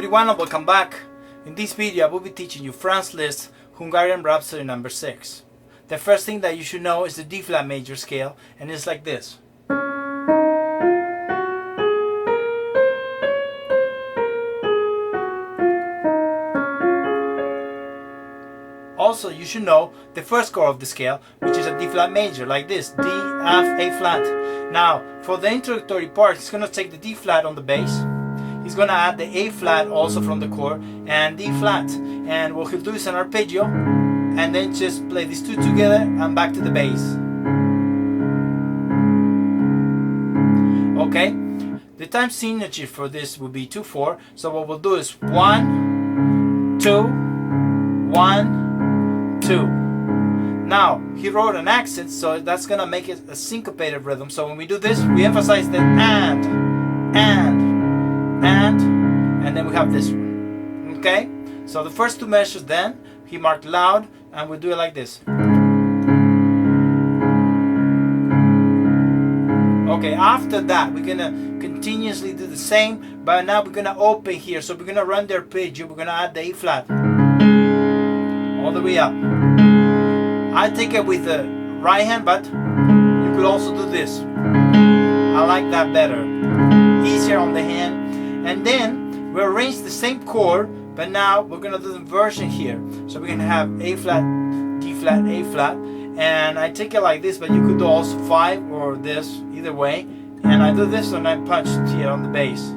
everyone and welcome back. In this video I will be teaching you Franz Liszt Hungarian Rhapsody No. 6. The first thing that you should know is the D flat major scale, and it's like this. Also, you should know the first chord of the scale, which is a D flat major, like this, D, F, A flat. Now, for the introductory part, he's going to take the D flat on the bass. He's going to add the A flat also from the chord, and D flat. And what he'll do is an arpeggio, and then just play these two together and back to the bass. Okay? The time signature for this will be 2/4. So what we'll do is 1, 2, 1, 2. Now, he wrote an accent, so that's gonna make it a syncopated rhythm. So when we do this, we emphasize the and then we have this one. Okay? So the first two measures, then he marked loud, and we do it like this. Okay, after that, we're gonna continuously do the same, but now we're gonna open here. So we're gonna run the arpeggio, we're gonna add the A flat all the way up. I take it with the right hand, but you could also do this. I like that better. Easier on the hand. And then we arrange the same chord, but now we're gonna do the inversion here. So we're gonna have A flat, D flat, A flat. And I take it like this, but you could do also 5 or this, either way. And I do this and I punch here on the bass.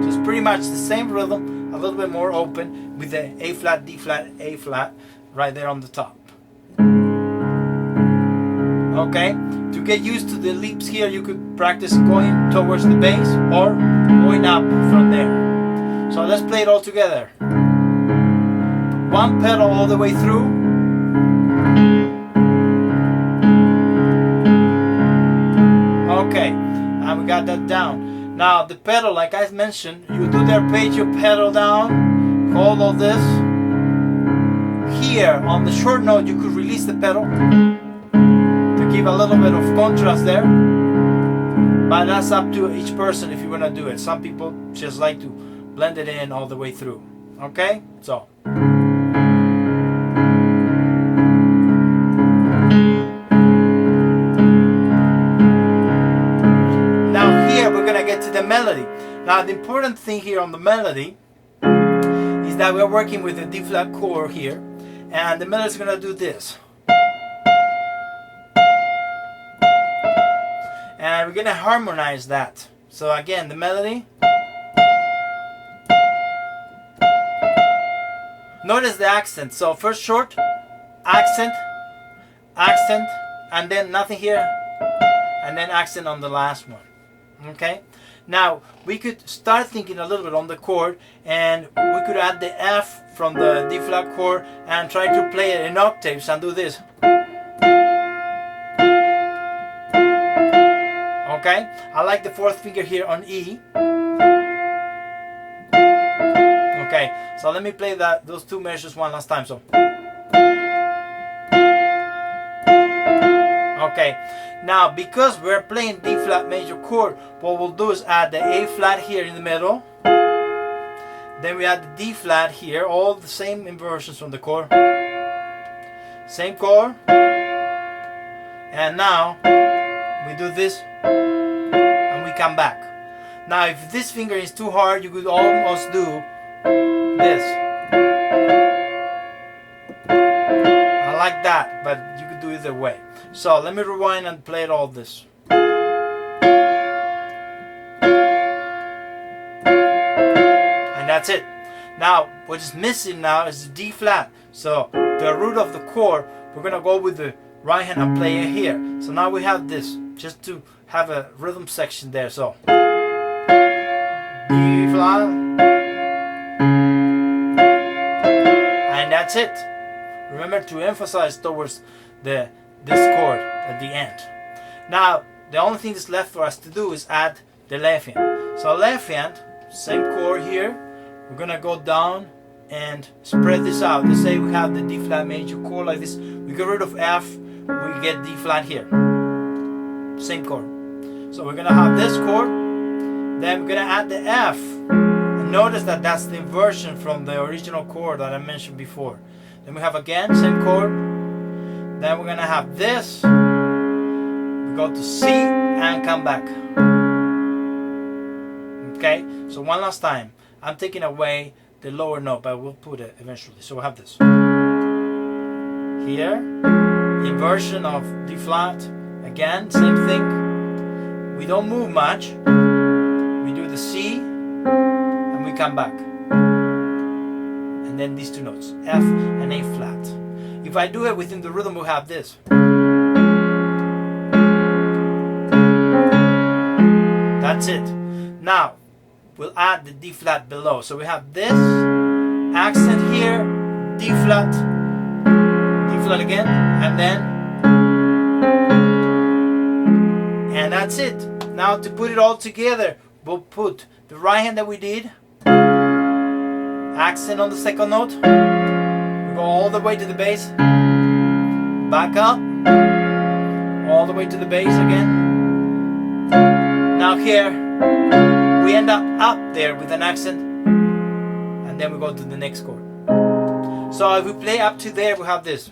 Just pretty much the same rhythm, a little bit more open with the A flat, D flat, A flat right there on the top. Okay, to get used to the leaps here, you could practice going towards the bass or going up from there. So let's play it all together. One pedal all the way through. Okay, and we got that down. Now the pedal, like I mentioned, you do the arpeggio pedal down, hold all this. Here on the short note, you could release the pedal to give a little bit of contrast there. But that's up to each person if you want to do it. Some people just like to blend it in all the way through. Okay, so. Get to the melody. Now the important thing here on the melody is that we're working with a D flat chord here, and the melody is going to do this, and we're going to harmonize that. So again, the melody, notice the accent. So first short, accent, accent, and then nothing here, and then accent on the last one. Okay, now we could start thinking a little bit on the chord, and we could add the F from the D flat chord and try to play it in octaves and do this. Okay, I like the fourth finger here on E. Okay, so let me play those two measures one last time. So. Okay, now because we're playing D flat major chord, what we'll do is add the A flat here in the middle. Then we add the D flat here, all the same inversions from the chord. Same chord. And now we do this and we come back. Now if this finger is too hard, you could almost do this. I like that, but you could do either way. So let me rewind and play it all this. And that's it. Now what is missing now is the D flat. So the root of the chord, we're gonna go with the right hand and play it here. So now we have this, just to have a rhythm section there. So D flat, and that's it. Remember to emphasize towards this chord at the end. Now the only thing that's left for us to do is add the left hand. So left hand, same chord here, we're gonna go down and spread this out. Let's say we have the D flat major chord like this, we get rid of F, we get D flat here, same chord. So we're gonna have this chord, then we're gonna add the F. And notice that that's the inversion from the original chord that I mentioned before. Then we have again, same chord. Then we're gonna have this. We go to C and come back. Okay, so one last time. I'm taking away the lower note, but we'll put it eventually. So we'll have this. Here, inversion of D flat. Again, same thing. We don't move much. We do the C and we come back. And then these two notes, F and A flat. If I do it within the rhythm, we'll have this. That's it. Now, we'll add the D flat below. So we have this accent here, D flat again, and then, and that's it. Now to put it all together, we'll put the right hand that we did, accent on the second note, we go all the way to the bass, back up, all the way to the bass again. Now here, we end up there with an accent, and then we go to the next chord. So if we play up to there, we have this.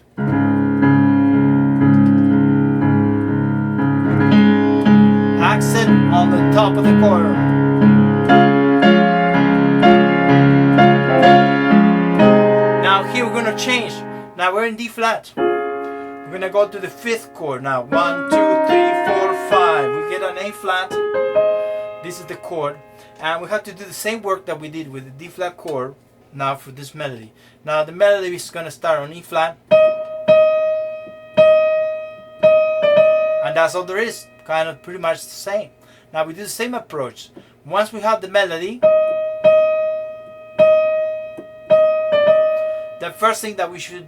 Accent on the top of the chord. Now here we're going to change. Now we're in D flat. We're going to go to the 5th chord now. 1, 2, 3, 4, 5. We get an A flat. This is the chord. And we have to do the same work that we did with the D flat chord now for this melody. Now the melody is going to start on E flat. And that's all there is. Kind of pretty much the same. Now we do the same approach. Once we have the melody, the first thing that we should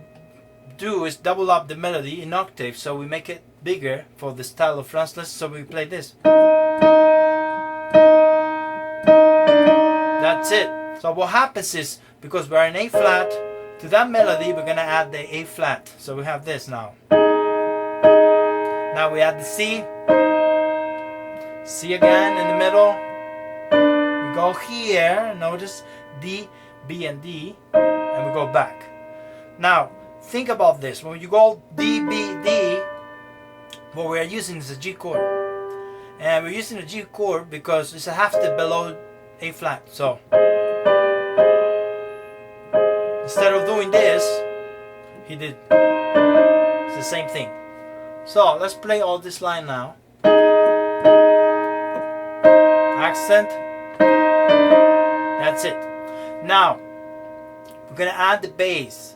do is double up the melody in octave, so we make it bigger for the style of Franz Liszt. So we play this. That's it. So what happens is, because we're in A flat, to that melody we're gonna add the A flat. So we have this now. Now we add the C. C again in the middle. We go here, notice D, B and D, and we go back. Now think about this. When you go D, B, D, what we are using is a G chord. And we're using a G chord because it's a half step below A flat. So instead of doing this, he did it's the same thing. So let's play all this line now. Accent. That's it. Now we're gonna add the bass.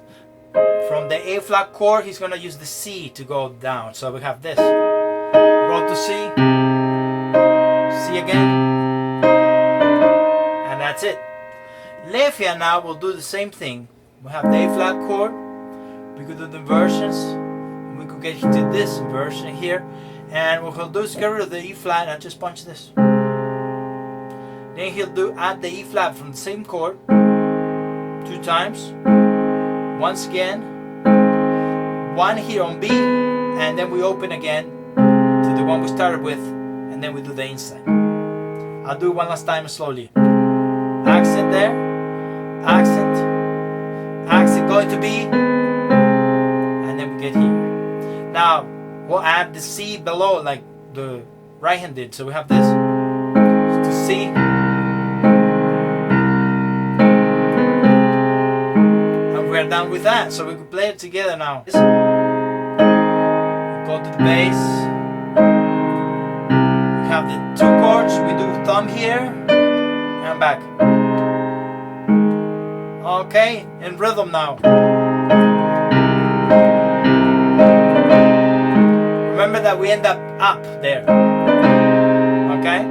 From the A flat chord, he's gonna use the C to go down. So we have this. Go to C. C again. And that's it. Left hand now will do the same thing. We have the A flat chord. We could do the inversions. We could get to this inversion here. And what he'll do is get rid of the E flat and just punch this. Then he'll add the E flat from the same chord 2 times. Once again, 1 here on B, and then we open again to the one we started with, and then we do the inside. I'll do it one last time slowly. Accent there, accent, accent going to B, and then we get here. Now we'll add the C below like the right hand did. So we have this to C. We're done with that, so we can play it together now. Go to the bass. We have the 2 chords. We do thumb here and back. Okay, in rhythm now. Remember that we end up there. Okay?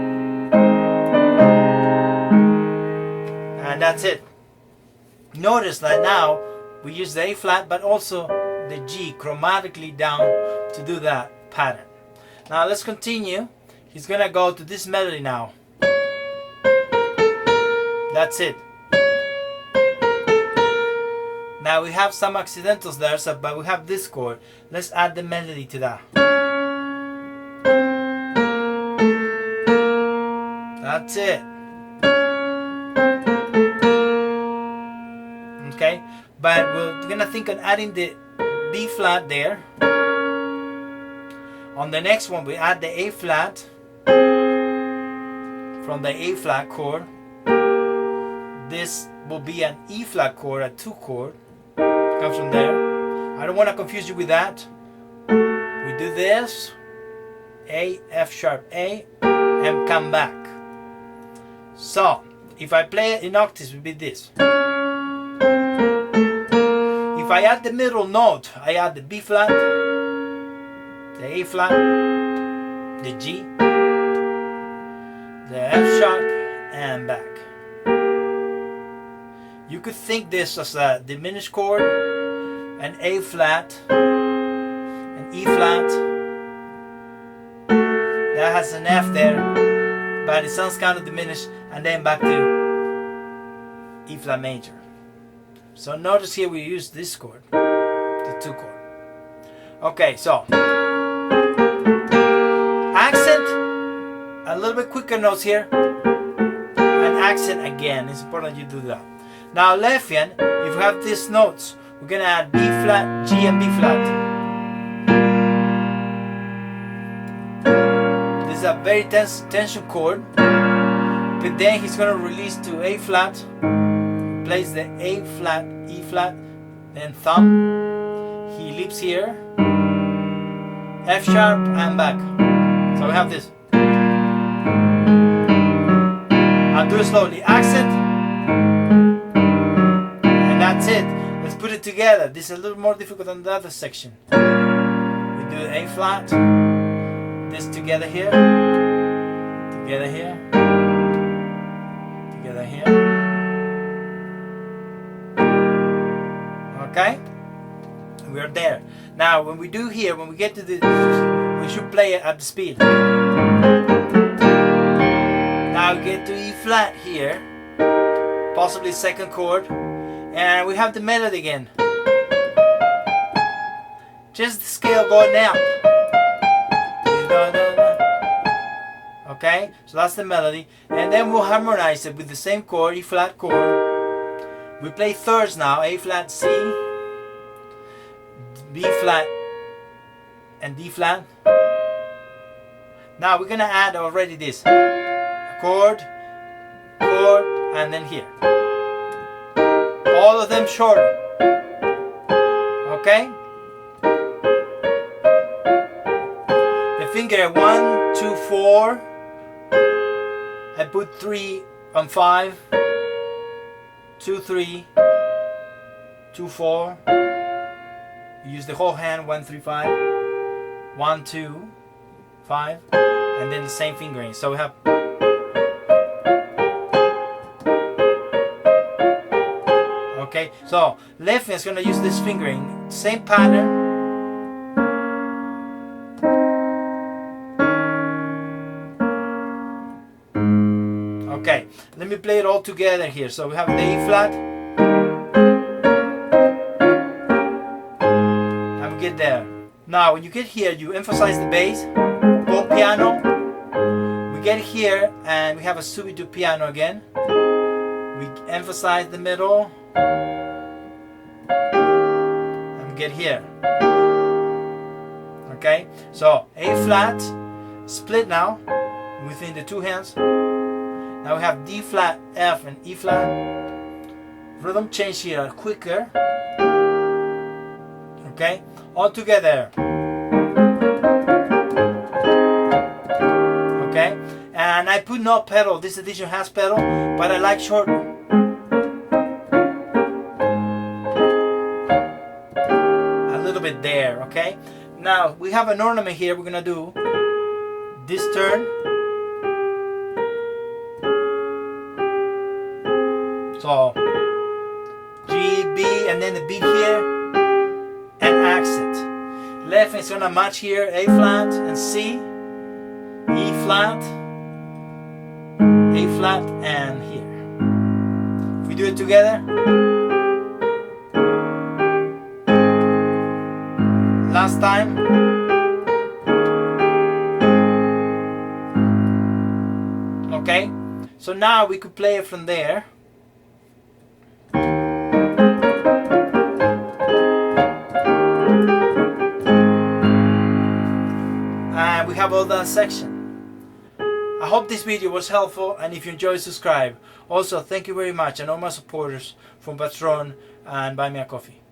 And that's it. Notice that now we use the A flat, but also the G chromatically down to do that pattern. Now let's continue. He's gonna go to this melody now. That's it. Now we have some accidentals there, but we have this chord. Let's add the melody to that. That's it. Okay, but we're gonna think on adding the B flat there. On the next one we add the A flat from the A flat chord. This will be an E flat chord, a 2 chord. Comes from there. I don't want to confuse you with that. We do this, A, F sharp A, and come back. So, if I play it in octaves, it would be this. If I add the middle note, I add the B flat, the A flat, the G, the F sharp, and back. You could think this as a diminished chord, an A flat, an E flat. That has an F there, but it sounds kind of diminished, and then back to E flat major. So notice here we use this chord, the 2 chord. Okay, so accent, a little bit quicker notes here, and accent again. It's important you do that. Now Latvian, if you have these notes, we're gonna add B flat, G, and B flat. This is a very tension chord, but then he's gonna release to A flat, plays the A flat, E flat, then thumb. He leaps here, F sharp, and back. So we have this. I'll do it slowly. Accent, and that's it. Let's put it together. This is a little more difficult than the other section. We do A flat, this together here, together here, together here. Okay? We're there. Now when we do here, when we get to the, we should play it at the speed. Now we get to E flat here, possibly second chord, and we have the melody again. Just the scale going up. Okay, so that's the melody, and then we'll harmonize it with the same chord, E flat chord. We play thirds now, A flat, C, B flat, and D flat. Now we're gonna add already this chord, chord, and then here. All of them shorter. Okay? The finger 1, 2, 4. I put 3 on 5. 2, 3, 2, 4. You use the whole hand, 1, 3, 5. 1, 2, 5. And then the same fingering. So we have. Okay, so left is going to use this fingering, same pattern. Okay, let me play it all together here. So we have the A flat, and we get there. Now when you get here, you emphasize the bass, go piano. We get here and we have a subito piano again. We emphasize the middle. And get here. Okay, so A flat, split now within the two hands. Now we have D flat, F, and E flat. Rhythm change here quicker. Okay, all together. Okay, and I put no pedal. This edition has pedal, but I like short. A little bit there. Okay, now we have an ornament here. We're gonna do this turn. So G, B, and then the beat here, and accent. Left is gonna match here, A flat and C, E flat, A flat, and here. If we do it together, last time. Okay. So now we could play it from there. And we have all that section. I hope this video was helpful, and if you enjoyed, subscribe. Also, thank you very much and all my supporters from Patreon and Buy Me a Coffee.